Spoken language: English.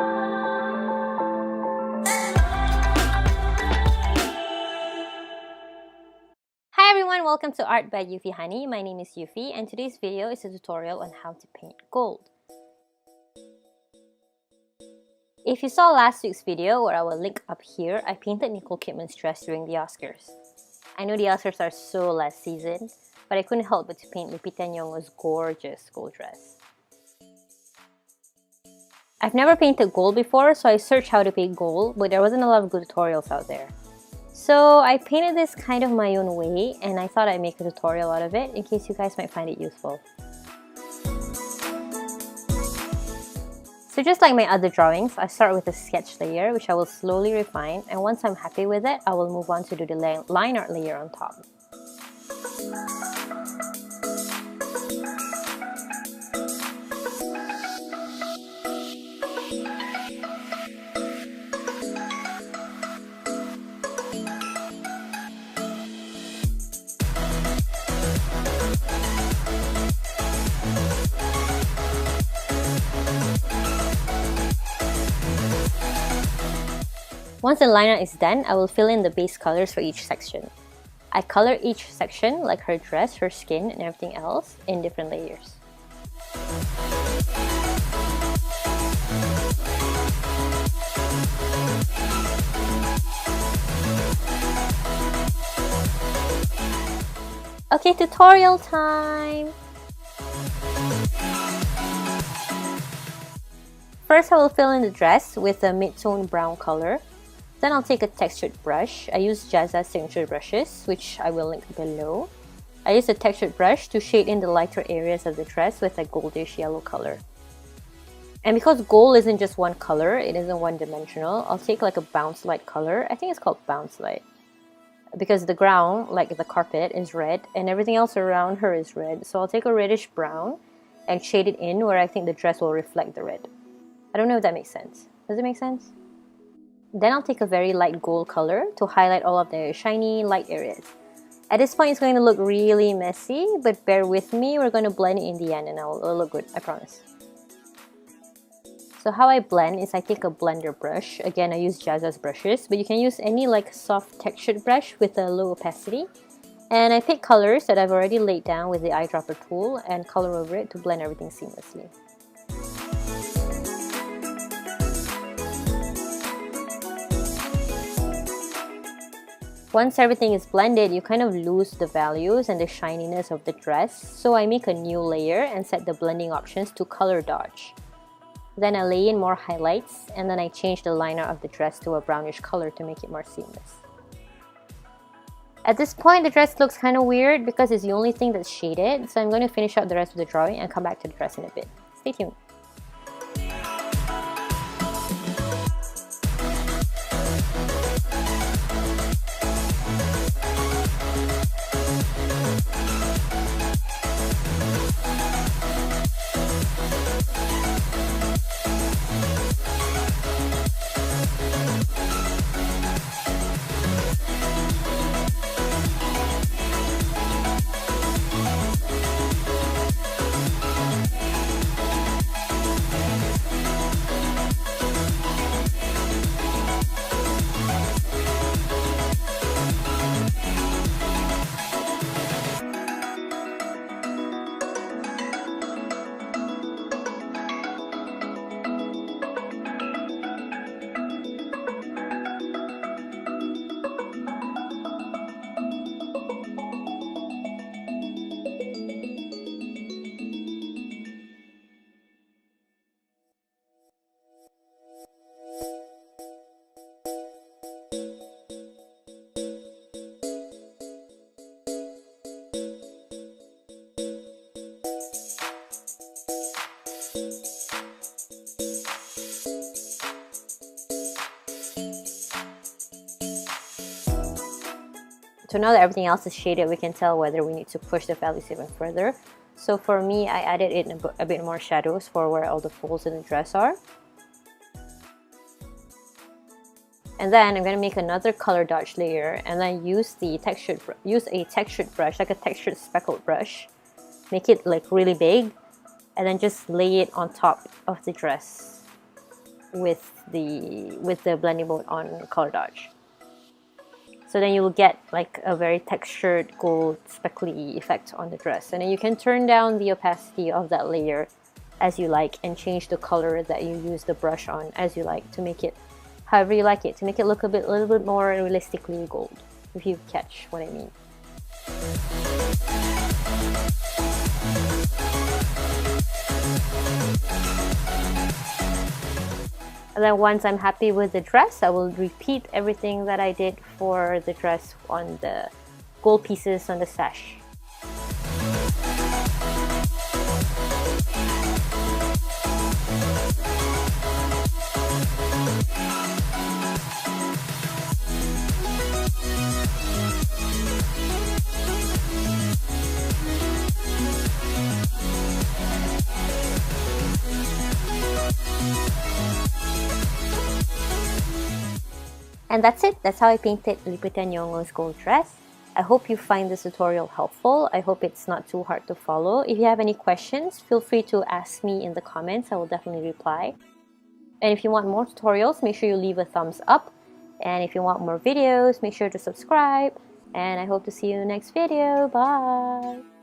Hi everyone, welcome to Art by Yuffie Hani. My name is Yuffie and today's video is a tutorial on how to paint gold. If you saw last week's video, or I will link up here, I painted Nicole Kidman's dress during the Oscars. I know the Oscars are so last season, but I couldn't help but to paint Lupita Nyong'o's gorgeous gold dress. I've never painted gold before, so I searched how to paint gold, but there wasn't a lot of good tutorials out there. So I painted this kind of my own way, and I thought I'd make a tutorial out of it in case you guys might find it useful. So just like my other drawings, I start with a sketch layer which I will slowly refine, and once I'm happy with it, I will move on to do the line art layer on top. Once the line art is done, I will fill in the base colors for each section. I color each section, like her dress, her skin, and everything else, in different layers. Okay, tutorial time! First, I will fill in the dress with a mid-tone brown color. Then I'll take a textured brush. I use Jazza's signature brushes, which I will link below. I use a textured brush to shade in the lighter areas of the dress with a goldish yellow color. And because gold isn't just one color, it isn't one-dimensional, I'll take like a bounce light color. I think it's called bounce light. Because the ground, like the carpet, is red and everything else around her is red. So I'll take a reddish brown and shade it in where I think the dress will reflect the red. I don't know if that makes sense. Does it make sense? Then I'll take a very light gold color to highlight all of the shiny light areas. At this point, it's going to look really messy, but bear with me. We're going to blend it in the end and it'll look good, I promise. So how I blend is I take a blender brush. Again, I use Jazza's brushes, but you can use any like soft textured brush with a low opacity. And I pick colors that I've already laid down with the eyedropper tool and color over it to blend everything seamlessly. Once everything is blended, you kind of lose the values and the shininess of the dress, so I make a new layer and set the blending options to color dodge. Then I lay in more highlights, and then I change the liner of the dress to a brownish color to make it more seamless. At this point, the dress looks kind of weird because it's the only thing that's shaded, so I'm going to finish up the rest of the drawing and come back to the dress in a bit. Stay tuned. So now that everything else is shaded, we can tell whether we need to push the values even further. So for me, I added in a bit more shadows for where all the folds in the dress are. And then I'm going to make another color dodge layer and then use a textured brush, like a textured speckled brush. Make it like really big and then just lay it on top of the dress. with the blending mode on Color Dodge. So then you will get like a very textured gold speckly effect on the dress. And then you can turn down the opacity of that layer as you like and change the color that you use the brush on as you like to make it however you like it, to make it look a little bit more realistically gold, if you catch what I mean. And then once I'm happy with the dress, I will repeat everything that I did for the dress on the gold pieces on the sash. And that's it. That's how I painted Lupita Nyong'o's gold dress. I hope you find this tutorial helpful. I hope it's not too hard to follow. If you have any questions, feel free to ask me in the comments. I will definitely reply. And if you want more tutorials, make sure you leave a thumbs up. And if you want more videos, make sure to subscribe. And I hope to see you in the next video. Bye!